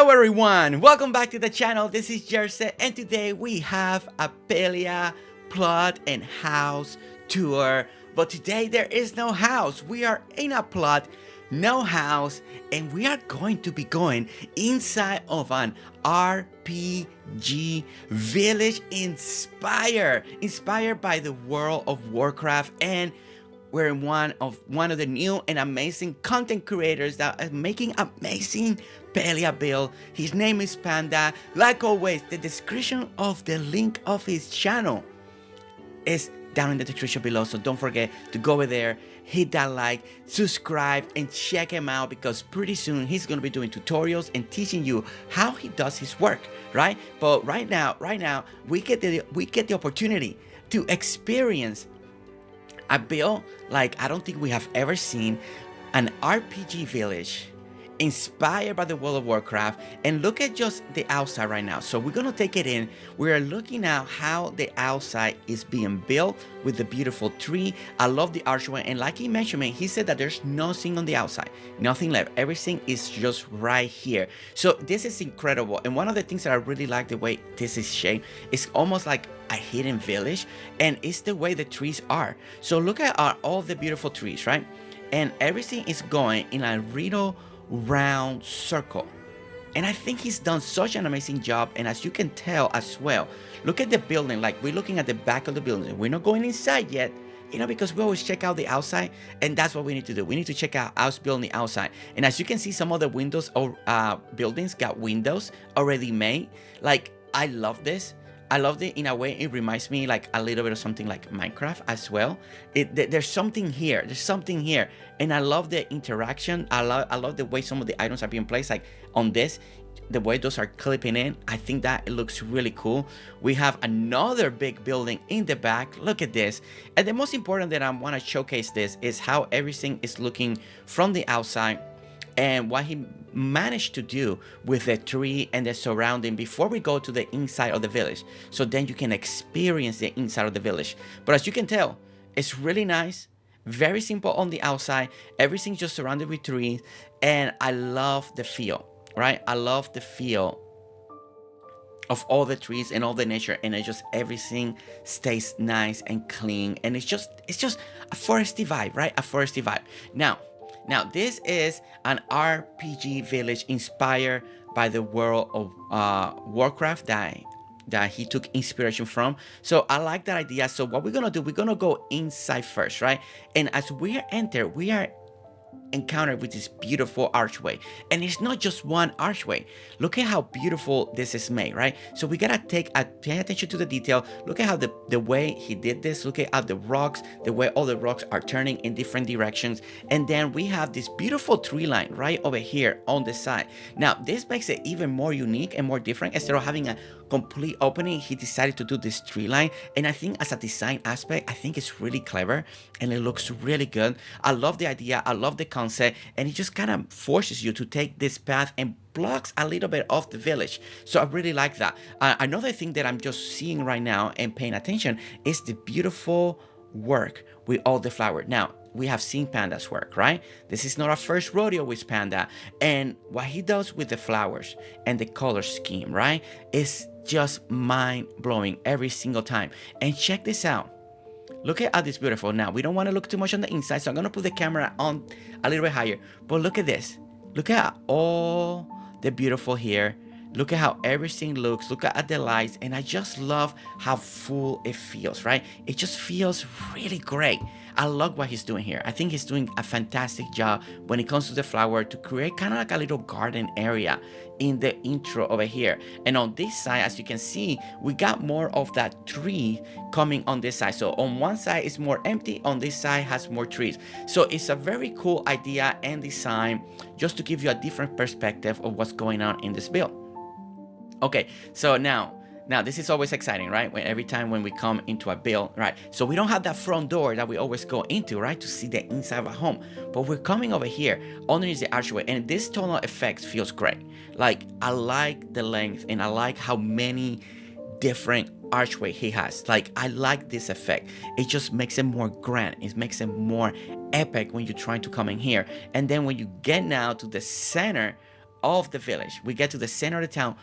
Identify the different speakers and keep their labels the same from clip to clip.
Speaker 1: Hello everyone, welcome back to the channel. This is Jersey and today we have a Palia plot and house tour. But today there is no house. We are in a plot, no house, and we are going to be going inside of an RPG village inspired by the world of Warcraft, and we're one of the new and amazing content creators that are making amazing Palia build. His name is Panda. Like always, the description of the link of his channel is down in the description below, so don't forget to go over there, hit that like, subscribe, and check him out, because pretty soon he's gonna be doing tutorials and teaching you how he does his work, right? But right now we get the opportunity to experience a build like I don't think we have ever seen, an RPG village inspired by the World of Warcraft. And look at just the outside right now. So we're gonna take it in. We're looking at how the outside is being built with the beautiful tree. I love the archway, and like he mentioned, he said that there's nothing on the outside, nothing left, everything is just right here. So this is incredible. And one of the things that I really like the way this is shaped, it's almost like a hidden village, and it's the way the trees are. So look at all the beautiful trees, right? And everything is going in a little round circle, and I think he's done such an amazing job. And as you can tell as well, look at the building. Like, we're looking at the back of the building, we're not going inside yet, you know, because we always check out the outside, and that's what we need to do. We need to check out our building outside. And as you can see, some of the windows or buildings got windows already made. Like, I love this. I love it. In a way, it reminds me like a little bit of something like Minecraft as well. There's something here. There's something here. And I love the interaction. I love the way some of the items are being placed. Like on this, the way those are clipping in. I think that it looks really cool. We have another big building in the back. Look at this. And the most important that I want to showcase this is how everything is looking from the outside, and what he managed to do with the tree and the surrounding before we go to the inside of the village, so then you can experience the inside of the village. But as you can tell, it's really nice, very simple on the outside, everything just surrounded with trees. And I love the feel, right? I love the feel of all the trees and all the nature, and it just everything stays nice and clean, and it's just a foresty vibe, right? A foresty vibe. Now, this is an RPG village inspired by the world of Warcraft that he took inspiration from. So I like that idea. So what we're gonna do, we're gonna go inside first, right? And as we enter, we are encountered with this beautiful archway, and it's not just one archway. Look at how beautiful this is made, right? So we gotta pay attention to the detail. Look at how the way he did this. Look at how the rocks, the way all the rocks are turning in different directions. And then we have this beautiful tree line right over here on the side. Now this makes it even more unique and more different. Instead of having a complete opening, he decided to do this tree line, and I think as a design aspect, I think it's really clever and it looks really good. I love the idea, I love the concept, and it just kind of forces you to take this path and blocks a little bit of the village. So I really like that. Another thing that I'm just seeing right now and paying attention is the beautiful work with all the flowers. Now, we have seen Panda's work, right? This is not our first rodeo with Panda, and what he does with the flowers and the color scheme, right, is just mind-blowing every single time. And check this out. Look at how this beautiful. Now, we don't want to look too much on the inside, so I'm going to put the camera on a little bit higher. But look at this. Look at all the beautiful here. Look at how everything looks. Look at the lights. And I just love how full it feels, right? It just feels really great. I love what he's doing here. I think he's doing a fantastic job when it comes to the flower, to create kind of like a little garden area in the intro over here. And on this side, as you can see, we got more of that tree coming on this side. So on one side it's more empty, on this side has more trees. So it's a very cool idea and design, just to give you a different perspective of what's going on in this build. Okay, so now this is always exciting, right? Every time when we come into a build, right? So we don't have that front door that we always go into, right, to see the inside of a home. But we're coming over here underneath the archway, and this tonal effect feels great. Like, I like the length, and I like how many different archway he has. Like, I like this effect. It just makes it more grand. It makes it more epic when you're trying to come in here. And then when you get now to the center of the village. We get to the center of the town.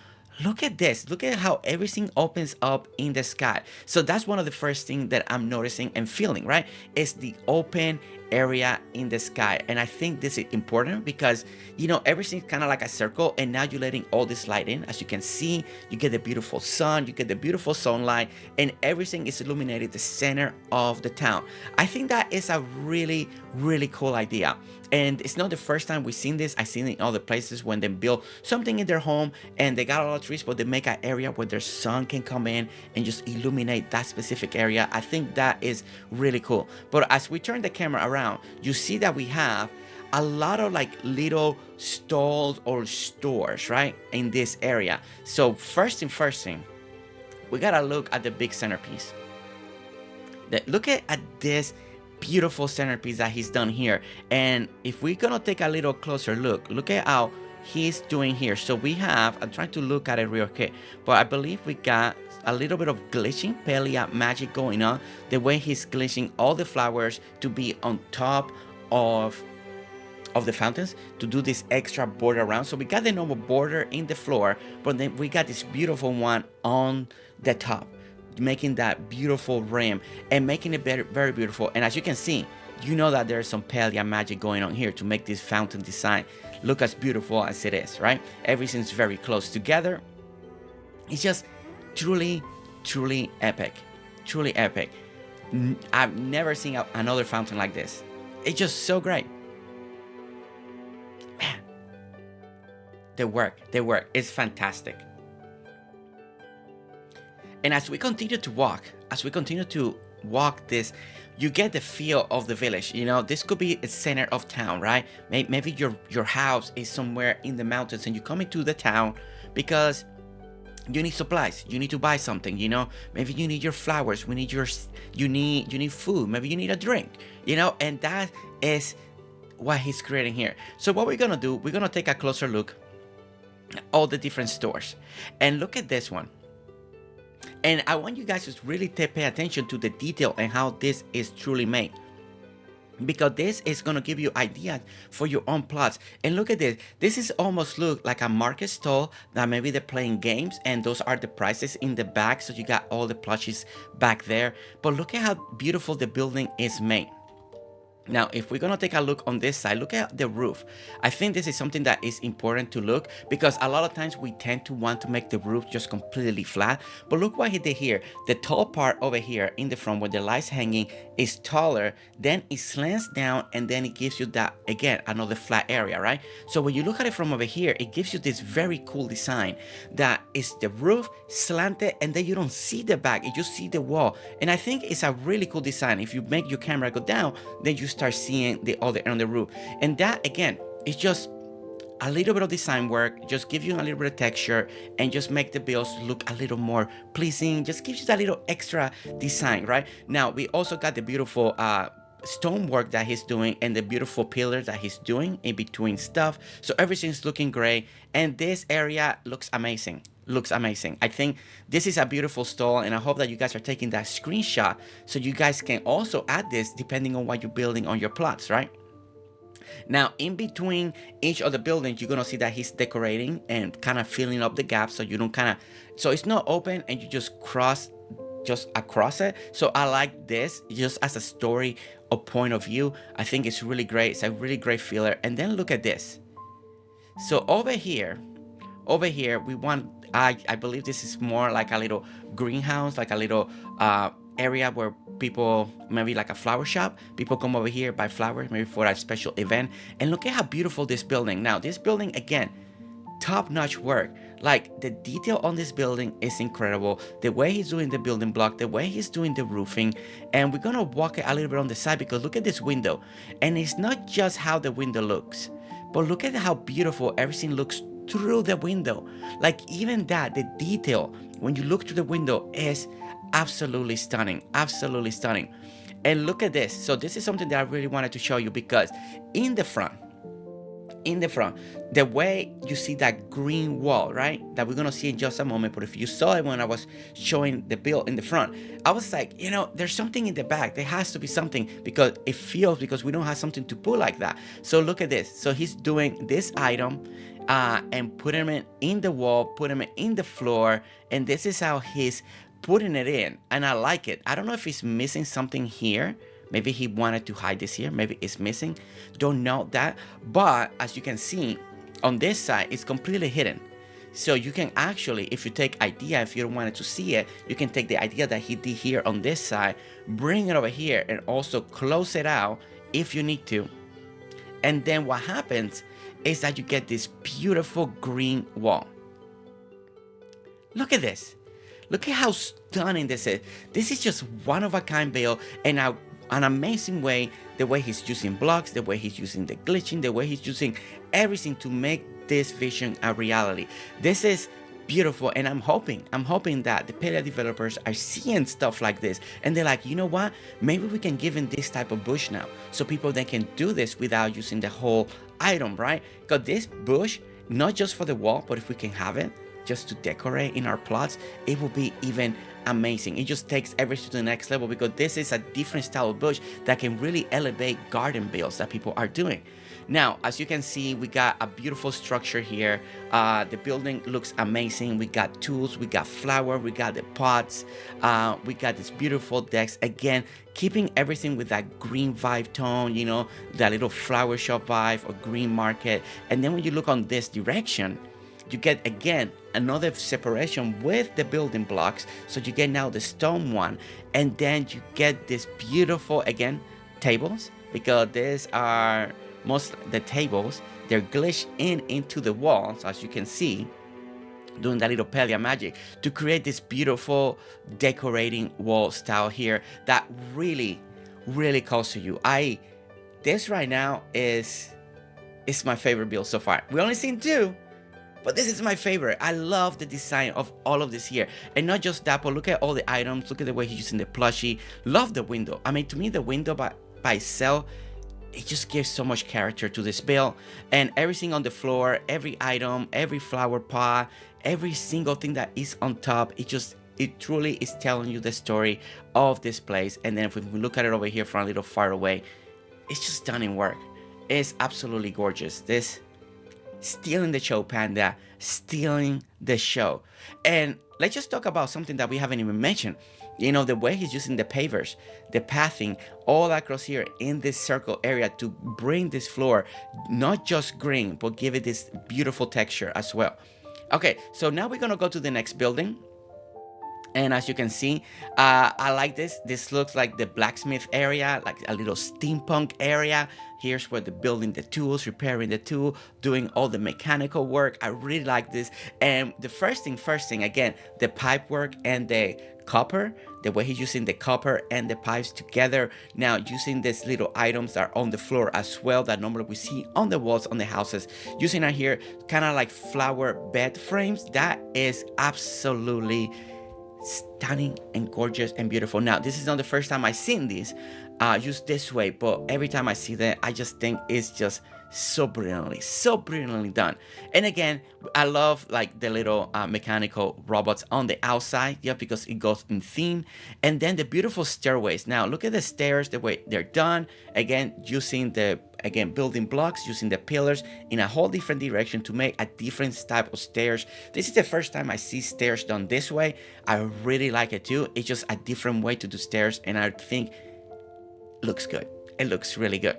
Speaker 1: Look at this. Look at how everything opens up in the sky. So that's one of the first things that I'm noticing and feeling, right? Is the open area in the sky. And I think this is important because, you know, everything's kind of like a circle, and now you're letting all this light in. As you can see, you get the beautiful sun, you get the beautiful sunlight, and everything is illuminated the center of the town. I think that is a really, really cool idea. And it's not the first time we've seen this. I've seen it in other places when they build something in their home and they got a lot of trees, but they make an area where their sun can come in and just illuminate that specific area. I think that is really cool. But as we turn the camera around, you see that we have a lot of like little stalls or stores, right, in this area. So first thing, we gotta look at the big centerpiece. Look at this beautiful centerpiece that he's done here. And if we're gonna take a little closer look at how he's doing here. So we have, I'm trying to look at it real quick, but I believe we got a little bit of glitching Palia magic going on, the way he's glitching all the flowers to be on top of the fountains to do this extra border around. So we got the normal border in the floor, but then we got this beautiful one on the top, making that beautiful rim and making it very, very beautiful. And as you can see, you know that there's some Palia magic going on here to make this fountain design look as beautiful as it is, right? Everything's very close together. It's just truly, truly epic. Truly epic. I've never seen another fountain like this. It's just so great. Man, they work. It's fantastic. And as we continue to walk this, you get the feel of the village. You know, this could be a center of town, right? Maybe your house is somewhere in the mountains and you come into the town because you need supplies, you need to buy something, you know, maybe you need your flowers, you need food, maybe you need a drink, you know, and that is what he's creating here. So what we're gonna do, we're gonna take a closer look at all the different stores and look at this one. And I want you guys to really pay attention to the detail and how this is truly made, because this is going to give you ideas for your own plots. And look at this. This is almost look like a market stall that maybe they're playing games, and those are the prices in the back. So you got all the plushies back there. But look at how beautiful the building is made. Now, if we're going to take a look on this side, look at the roof. I think this is something that is important to look, because a lot of times we tend to want to make the roof just completely flat. But look what he did here. The tall part over here in the front where the light's hanging is taller, then it slants down, and then it gives you that, again, another flat area, right? So when you look at it from over here, it gives you this very cool design that is the roof slanted, and then you don't see the back, you just see the wall. And I think it's a really cool design. If you make your camera go down, then you start seeing the other on the roof. And that, again, is just a little bit of design work, just give you a little bit of texture and just make the builds look a little more pleasing, just gives you that little extra design, right? Now, we also got the beautiful stonework that he's doing and the beautiful pillars that he's doing in between stuff. So everything's looking great, and this area looks amazing. I think this is a beautiful stall, and I hope that you guys are taking that screenshot so you guys can also add this depending on what you're building on your plots, right? Now, in between each of the buildings, you're gonna see that he's decorating and kind of filling up the gaps, so you don't so it's not open and you just cross across it. So I like this just as a story or point of view. I think it's really great. It's a really great filler. And then look at this. So over here we want, I believe this is more like a little greenhouse, like a little area where people, maybe like a flower shop, people come over here, buy flowers, maybe for a special event. And look at how beautiful this building. Now, this building, again, top-notch work. Like, the detail on this building is incredible. The way he's doing the building block, the way he's doing the roofing. And we're gonna walk it a little bit on the side, because look at this window. And it's not just how the window looks, but look at how beautiful everything looks through the window. Like, even that, the detail when you look through the window is absolutely stunning. And look at this. So this is something that I really wanted to show you, because in the front, the way you see that green wall, right, that we're gonna see in just a moment, but if you saw it when I was showing the build in the front, I was like, you know, there's something in the back. There has to be something, because it feels, because we don't have something to put like that. So look at this. So he's doing this item, and putting it in the wall, putting it in the floor, and this is how he's putting it in, and I like it. I don't know if he's missing something here. Maybe he wanted to hide this here. Maybe it's missing. Don't know that. But as you can see, on this side, it's completely hidden. So you can actually, if you take idea, if you don't want it to see it, you can take the idea that he did here on this side, bring it over here, and also close it out if you need to. And then what happens is that you get this beautiful green wall. Look at this. Look at how stunning this is. This is just one of a kind build, and an amazing way, the way he's using blocks, the way he's using the glitching, the way he's using everything to make this vision a reality. This is beautiful, and I'm hoping that the Palia developers are seeing stuff like this, and they're like, you know what? Maybe we can give him this type of bush now, so people then can do this without using the whole item, right? Because this bush, not just for the wall, but if we can have it just to decorate in our plots, it will be even amazing. It just takes everything to the next level, because this is a different style of bush that can really elevate garden builds that people are doing. Now, as you can see, we got a beautiful structure here. The building looks amazing. We got tools, we got flour, we got the pots, we got this beautiful decks. Again, keeping everything with that green vibe tone, you know, that little flower shop vibe or green market. And then when you look on this direction, you get again another separation with the building blocks. So you get now the stone one, and then you get this beautiful, again, tables, because these are most the tables, they're glitched into the walls, as you can see, doing that little Palia magic to create this beautiful decorating wall style here that really calls to you. This right now is my favorite build so far. We only seen two, but this is my favorite. I love the design of all of this here. And not just that, but look at all the items. Look at the way he's using the plushie. Love the window. I mean, to me, the window by itself, it just gives so much character to this build. And everything on the floor, every item, every flower pot, every single thing that is on top, it truly is telling you the story of this place. And then if we look at it over here from a little far away, it's just stunning work. It's absolutely gorgeous. This stealing the show, Panda, stealing the show. And let's just talk about something that we haven't even mentioned. You know, the way he's using the pavers, the pathing all across here in this circle area to bring this floor not just green, but give it this beautiful texture as well. Okay, so now we're gonna go to the next building. And as you can see, I like this. This looks like the blacksmith area, like a little steampunk area. Here's where they're building the tools, repairing the tool, doing all the mechanical work. I really like this. And the first thing, again, the pipe work and the copper, the way he's using the copper and the pipes together. Now using these little items that are on the floor as well that normally we see on the walls on the houses. Using it here, kind of like flower bed frames. That is absolutely stunning and gorgeous and beautiful. Now, this is not the first time I've seen these used this way, but every time I see that, I just think it's just so brilliantly done. And again, I love like the little mechanical robots on the outside, yeah, because it goes in theme. And then the beautiful stairways. Now look at the stairs, the way they're done, again using the building blocks, using the pillars in a whole different direction to make a different type of stairs. This is the first time I see stairs done this way. I really like it too. It's just a different way to do stairs, and I think looks good. It looks really good.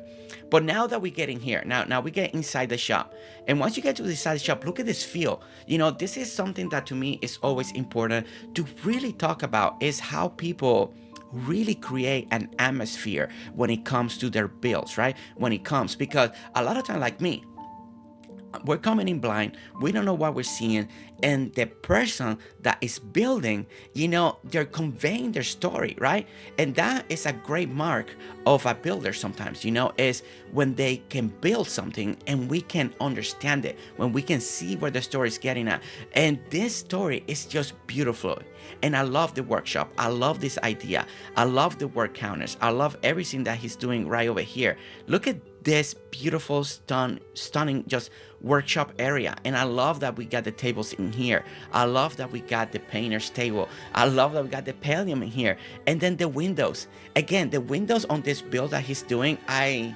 Speaker 1: But now that we get in here, now we get inside the shop. And once you get to the inside the shop, look at this feel. You know, this is something that to me is always important to really talk about, is how people really create an atmosphere when it comes to their builds, right? Because a lot of time, like me, we're coming in blind, we don't know what we're seeing, and the person that is building, you know, they're conveying their story, right? And that is a great mark of a builder sometimes, you know, is when they can build something and we can understand it, when we can see where the story is getting at. And this story is just beautiful. And I love the workshop. I love this idea. I love the work counters. I love everything that he's doing right over here. Look at this beautiful, stunning just workshop area. And I love that we got the tables in here. I love that we got the painter's table. I love that we got the pallium in here. And then the windows. Again, the windows on this build that he's doing, I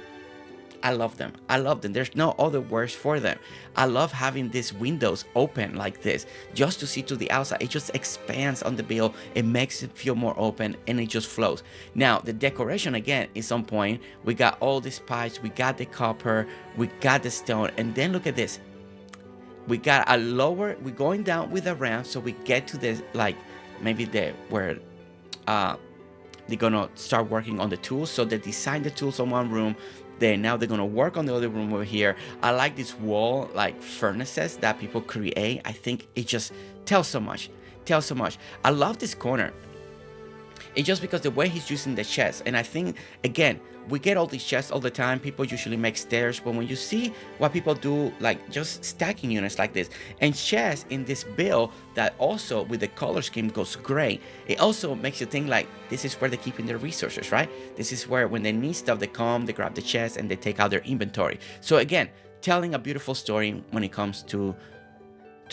Speaker 1: I love them. I love them. There's no other words for them. I love having these windows open like this just to see to the outside. It just expands on the build. It makes it feel more open and it just flows. Now, the decoration again is on point. We got all these pipes. We got the copper. We got the stone. And then look at this. We got a lower, we're going down with a ramp so we get to this, like maybe where they're gonna start working on the tools. So they design the tools on one room, then now they're gonna work on the other room over here. I like this wall like furnaces that people create. I think it just tells so much, I love this corner. It's just because the way he's using the chest. And I think, again, we get all these chests all the time. People usually make stairs. But when you see what people do, like just stacking units like this, and chests in this build that also with the color scheme goes great, it also makes you think like this is where they're keeping their resources, right? This is where when they need stuff, they come, they grab the chest, and they take out their inventory. So again, telling a beautiful story when it comes to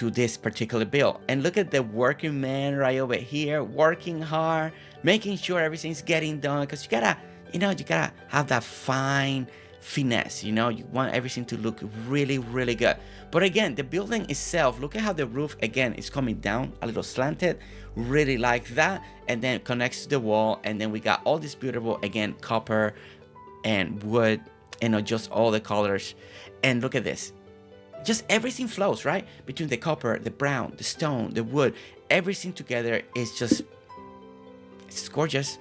Speaker 1: this particular build. And look at the working man right over here, working hard, making sure everything's getting done, because you gotta have that fine finesse, you want everything to look really, really good. But again, the building itself, look at how the roof again is coming down a little slanted, really like that, and then connects to the wall. And then we got all this beautiful, again, copper and wood, just all the colors. And look at this, just everything flows, right? Between the copper, the brown, the stone, the wood, everything together is just, it's gorgeous.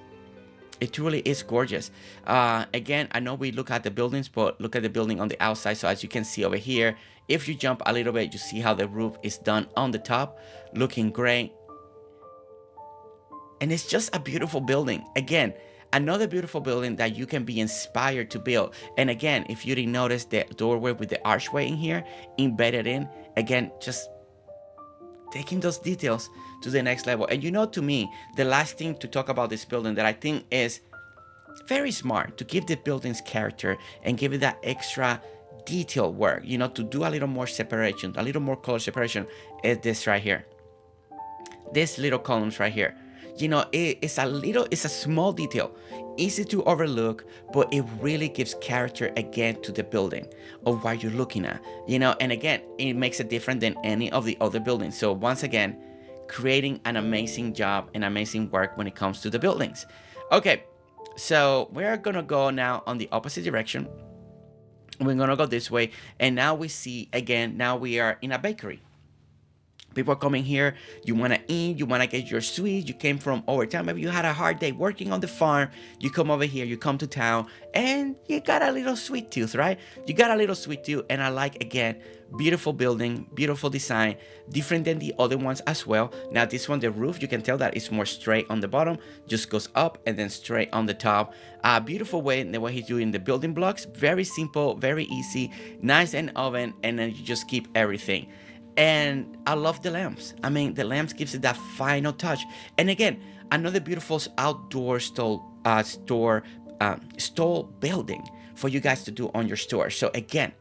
Speaker 1: It truly is gorgeous. Again, I know we look at the buildings, but look at the building on the outside. So as you can see over here, if you jump a little bit, you see how the roof is done on the top, looking great. And it's just a beautiful building. Again, another beautiful building that you can be inspired to build. And again, if you didn't notice the doorway with the archway in here, embedded in, again, just taking those details to the next level. And to me, the last thing to talk about this building that I think is very smart to give the building's character and give it that extra detail work, to do a little more separation, a little more color separation, is this right here. This little columns right here. It's a small detail, easy to overlook, but it really gives character again to the building of what you're looking at, and again, it makes it different than any of the other buildings. So once again, creating an amazing job and amazing work when it comes to the buildings. Okay, so we're gonna go now on the opposite direction. We're gonna go this way, and now we see again, now we are in a bakery. People are coming here, you want to eat, you want to get your sweets, you came from overtime, maybe you had a hard day working on the farm, you come over here, you come to town, and you got a little sweet tooth, right? You got a little sweet tooth, and I like, again, beautiful building, beautiful design, different than the other ones as well. Now this one, the roof, you can tell that it's more straight on the bottom, just goes up and then straight on the top. Beautiful way, the way he's doing the building blocks, very simple, very easy, nice and oven, and then you just keep everything. And I love the lamps. I mean, the lamps gives it that final touch. And again, another beautiful outdoor stall building for you guys to do on your store. So again,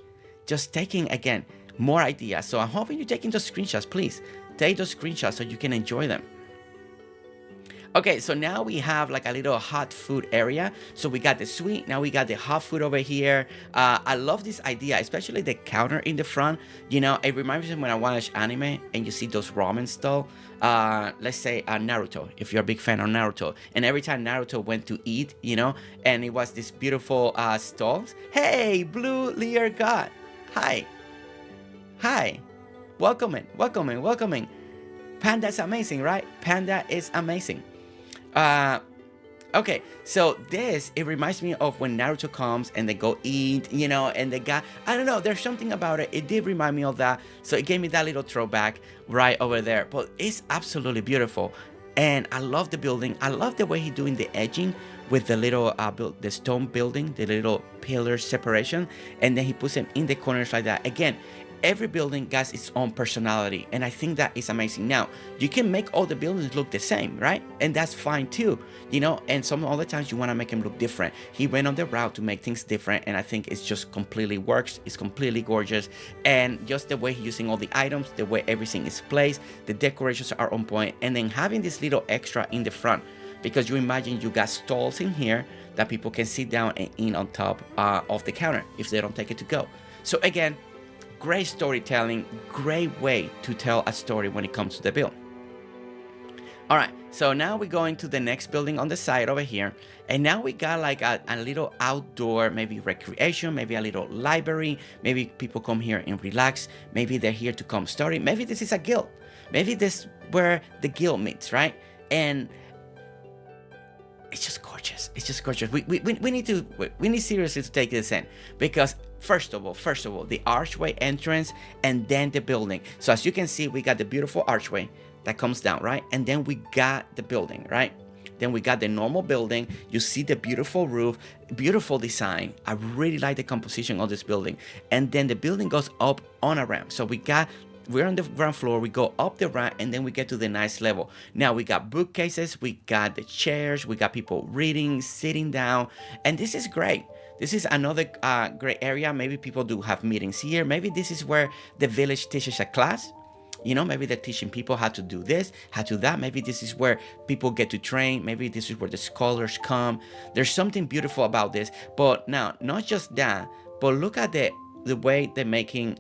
Speaker 1: just taking, again, more ideas. So I'm hoping you're taking those screenshots. Please take those screenshots so you can enjoy them. Okay, so now we have like a little hot food area. So we got the sweet, now we got the hot food over here. I love this idea, especially the counter in the front. It reminds me when I watch anime and you see those ramen stall. Let's say Naruto, if you're a big fan of Naruto. And every time Naruto went to eat, and it was this beautiful stalls. Hey, Blue Lear God. Hi. Welcoming. Panda's amazing, right? Panda is amazing. Okay, so it reminds me of when Naruto comes and they go eat, and they got, I don't know, there's something about it. It did remind me of that. So it gave me that little throwback right over there. But it's absolutely beautiful. And I love the building. I love the way he's doing the edging with the little, the stone building, the little pillar separation. And then he puts them in the corners like that. Again, every building has its own personality, and I think that is amazing. Now, you can make all the buildings look the same, right? And that's fine too, and some other times you want to make them look different. He went on the route to make things different, and I think it's just completely works. It's completely gorgeous, and just the way he's using all the items, the way everything is placed, the decorations are on point, and then having this little extra in the front because you imagine you got stalls in here that people can sit down and eat on top of the counter if they don't take it to go. So again, great storytelling, great way to tell a story when it comes to the build. All right, so now we're going to the next building on the side over here, and now we got like a little outdoor, maybe recreation, maybe a little library, maybe people come here and relax, maybe they're here to come study, maybe this is a guild, maybe this is where the guild meets, right? And it's just gorgeous. It's just gorgeous. We need seriously to take this in, because first of all, the archway entrance and then the building. So as you can see, we got the beautiful archway that comes down, right? And then we got the building, right? Then we got the normal building. You see the beautiful roof, beautiful design. I really like the composition of this building. And then the building goes up on a ramp. So we're on the ground floor, we go up the ramp, and then we get to the nice level. Now we got bookcases, we got the chairs, we got people reading, sitting down, and this is great. This is another great area. Maybe people do have meetings here. Maybe this is where the village teaches a class. You know, maybe they're teaching people how to do this, how to that. Maybe this is where people get to train. Maybe this is where the scholars come. There's something beautiful about this. But now, not just that, but look at the way they're making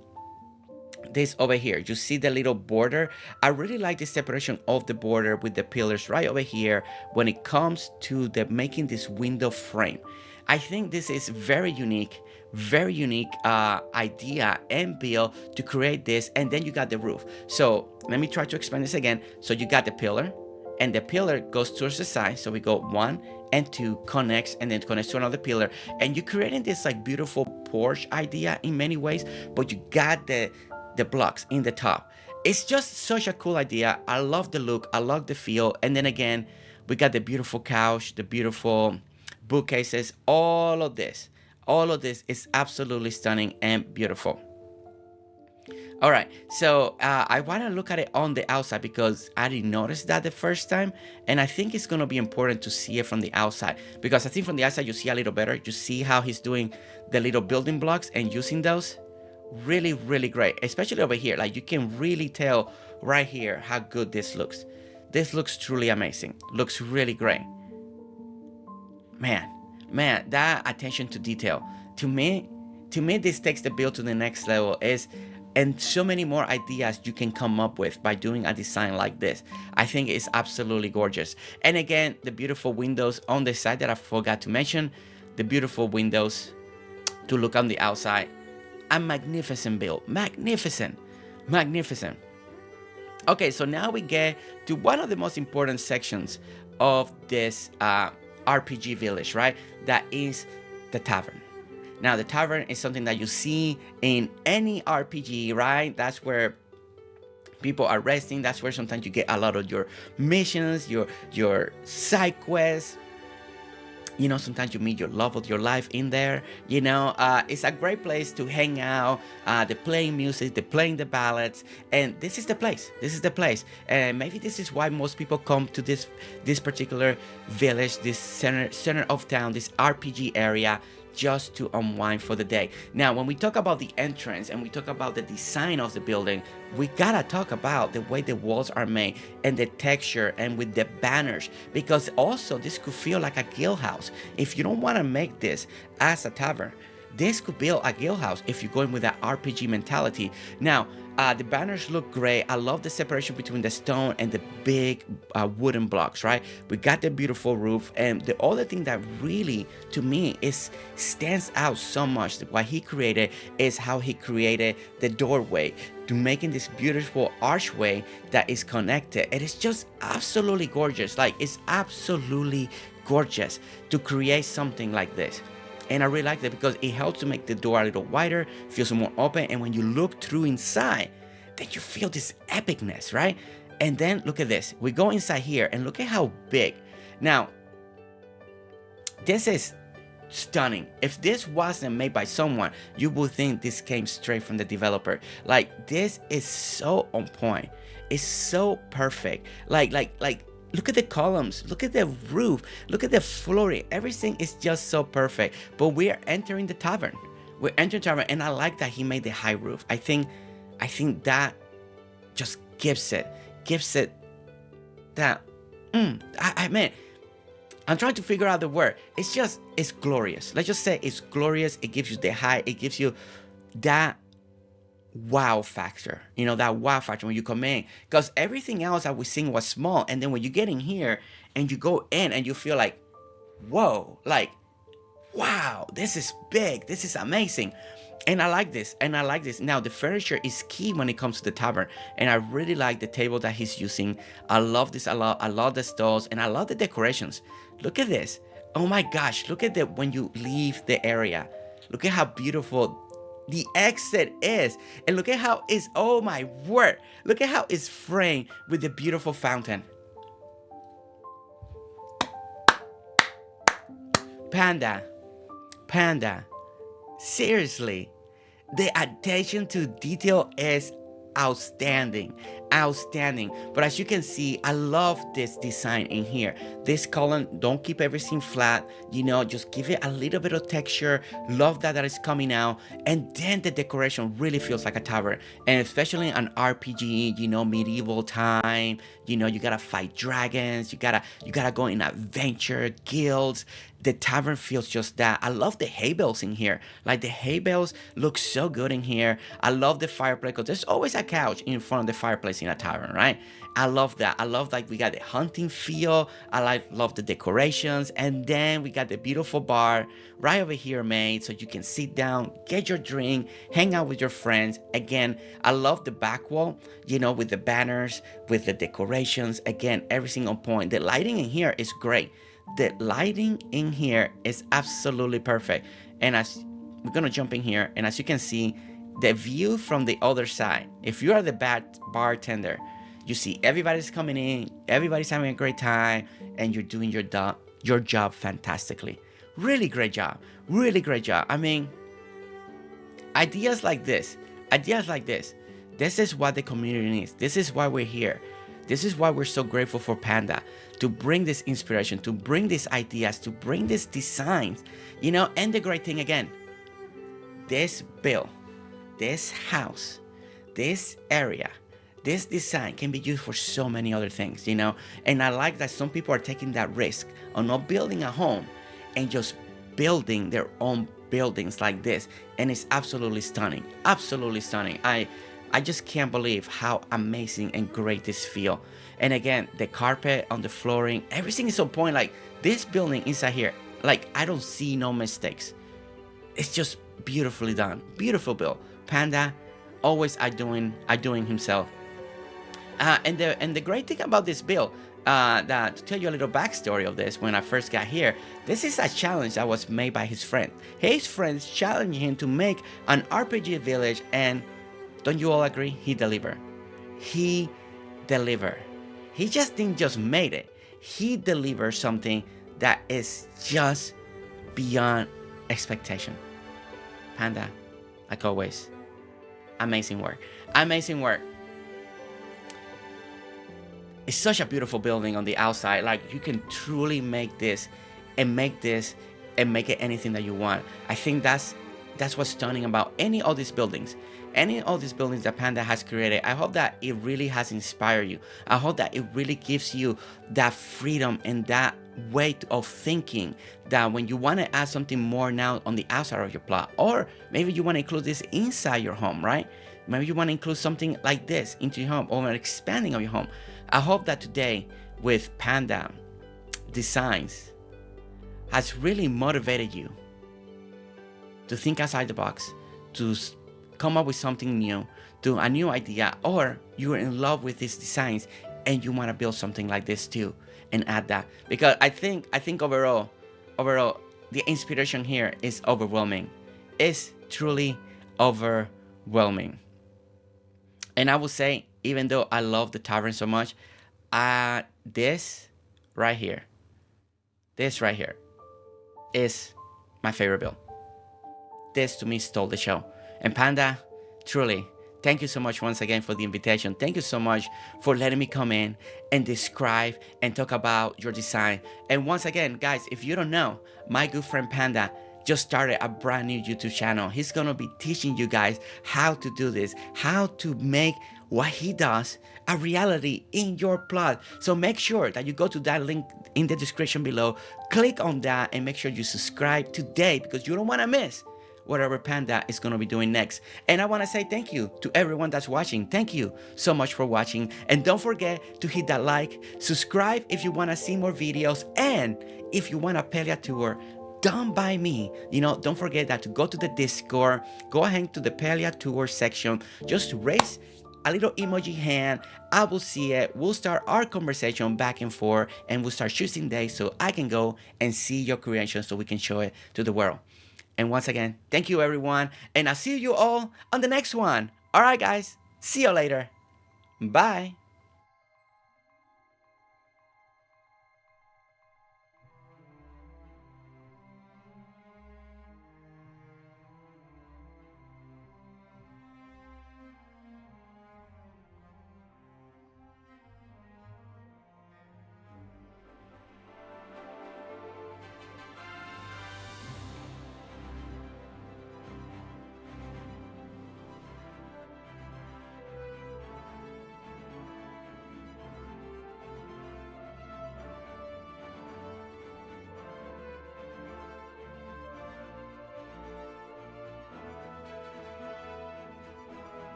Speaker 1: this over here. You see the little border? I really like the separation of the border with the pillars right over here when it comes to the making this window frame. I think this is very unique idea and build to create this. And then you got the roof. So let me try to explain this again. So you got the pillar, and the pillar goes towards the side. So we go 1 and 2, connects, and then connects to another pillar, and you're creating this like beautiful porch idea in many ways, but you got the blocks in the top. It's just such a cool idea. I love the look, I love the feel. And then again, we got the beautiful couch, the beautiful bookcases. All of this is absolutely stunning and beautiful. All right, so I want to look at it on the outside because I didn't notice that the first time, and I think it's going to be important to see it from the outside, because I think from the outside you see a little better. You see how he's doing the little building blocks and using those. Really, really great, especially over here. Like, you can really tell right here how good this looks. This looks truly amazing. Looks really great. Man, that attention to detail, to me this takes the build to the next level. And so many more ideas you can come up with by doing a design like this. I think it's absolutely gorgeous. And again, the beautiful windows on the side that I forgot to mention. The beautiful windows to look on the outside. A magnificent build. Magnificent. Okay, so now we get to one of the most important sections of this RPG village, right? That is the tavern. Now, the tavern is something that you see in any RPG, right? That's where people are resting. That's where sometimes you get a lot of your missions, your side quests. You know, sometimes you meet your love of your life in there. You know, it's a great place to hang out. They're playing music, they're playing the ballads, and this is the place. And maybe this is why most people come to this particular village, this center of town, this RPG area, just to unwind for the day. Now, when we talk about the entrance and we talk about the design of the building, we gotta talk about the way the walls are made and the texture and with the banners, because also this could feel like a guild house. If you don't want to make this as a tavern, this could build a guild house if you're going with that RPG mentality. Now, the banners look great. I love the separation between the stone and the big wooden blocks, right? We got the beautiful roof, and the other thing that really, to me, stands out so much, what he created, is how he created the doorway to making this beautiful archway that is connected. It is just absolutely gorgeous. Like, it's absolutely gorgeous to create something like this. And I really like that because it helps to make the door a little wider, feels more open, and when you look through inside, then you feel this epicness, right? And then look at this. We go inside here and look at how big. Now, this is stunning. If this wasn't made by someone, you would think this came straight from the developer. Like, this is so on point. It's so perfect. Like look at the columns, look at the roof, look at the flooring. Everything is just so perfect. But we are entering the tavern. We're entering the tavern, and I like that he made the high roof. I think that just gives it that. I mean, I'm trying to figure out the word. It's glorious. Let's just say it's glorious. It gives you the high. It gives you that wow factor. You know, that wow factor when you come in. Because everything else that we seen was small. And then when you get in here and you go in and you feel like, whoa, like, wow, this is big. This is amazing. And I like this. And I like this. Now, the furniture is key when it comes to the tavern. And I really like the table that he's using. I love this a lot. I love the stalls. And I love the decorations. Look at this. Oh my gosh. Look at that when you leave the area. Look at how beautiful the exit is. And look at how it's, oh my word. Look at how it's framed with the beautiful fountain. Panda. Seriously, the attention to detail is outstanding. But as you can see, I love this design in here. This column, don't keep everything flat, you know, just give it a little bit of texture. Love that is coming out. And then the decoration really feels like a tavern, and especially an RPG, you know, medieval time, you know, you gotta fight dragons, you gotta go in adventure guilds. The tavern feels just that. I love the hay bales in here. Like, the hay bales look so good in here. I love the fireplace, because there's always a couch in front of the fireplace in a tavern, right? I love that. I love, like, we got the hunting feel. I love the decorations. And then we got the beautiful bar right over here made so you can sit down, get your drink, hang out with your friends. Again, I love the back wall, you know, with the banners, with the decorations. Again, everything on point. The lighting in here is great. The lighting in here is absolutely perfect. And as we're gonna jump in here, and as you can see, the view from the other side, if you are the bartender, you see everybody's coming in, everybody's having a great time, and you're doing your job fantastically. Really great job. I mean, ideas like this, this is what the community needs. This is why we're here. This is why we're so grateful for Panda, to bring this inspiration, to bring these ideas, to bring these designs, you know. And the great thing again, this bill, this house, this area, this design can be used for so many other things, you know. And I like that some people are taking that risk on not building a home and just building their own buildings like this. And it's absolutely stunning. I just can't believe how amazing and great this feel. And again, the carpet on the flooring, everything is on point. Like, this building inside here, like, I don't see no mistakes. It's just beautifully done. Beautiful build. Panda, always outdoing himself. And the great thing about this build, that to tell you a little backstory of this, when I first got here, this is a challenge that was made by his friend. His friends challenged him to make an RPG village, and don't you all agree? He delivered. He just didn't just made it. He delivered something that is just beyond expectation. Panda, like always, amazing work. It's such a beautiful building on the outside. Like, you can truly make this and make it anything that you want. I think that's what's stunning about any of these buildings. Any of these buildings that Panda has created. I hope that it really has inspired you. I hope that it really gives you that freedom and that way of thinking, that when you want to add something more now on the outside of your plot, or maybe you want to include this inside your home, right? Maybe you want to include something like this into your home, or an expanding of your home. I hope that today with Panda Designs has really motivated you to think outside the box, to come up with something new, to a new idea, or you're in love with these designs and you want to build something like this too and add that. Because I think overall the inspiration here is overwhelming. It's truly overwhelming. And I would say, even though I love the tavern so much, this right here is my favorite build. This to me stole the show. And Panda, truly, thank you so much once again for the invitation. Thank you so much for letting me come in and describe and talk about your design. And once again, guys, if you don't know, my good friend Panda just started a brand new YouTube channel. He's gonna be teaching you guys how to do this, how to make what he does a reality in your plot. So make sure that you go to that link in the description below, click on that, and make sure you subscribe today because you don't want to miss whatever Panda is going to be doing next. And I want to say thank you to everyone that's watching. Thank you so much for watching. And don't forget to hit that like, subscribe if you want to see more videos, and if you want a Palia tour done by me, don't forget that to go to the Discord, go ahead to the Palia tour section, just raise a little emoji hand. I will see it. We'll start our conversation back and forth, and we'll start choosing days so I can go and see your creation so we can show it to the world. And once again, thank you everyone, and I'll see you all on the next one. All right, guys, see you later. Bye.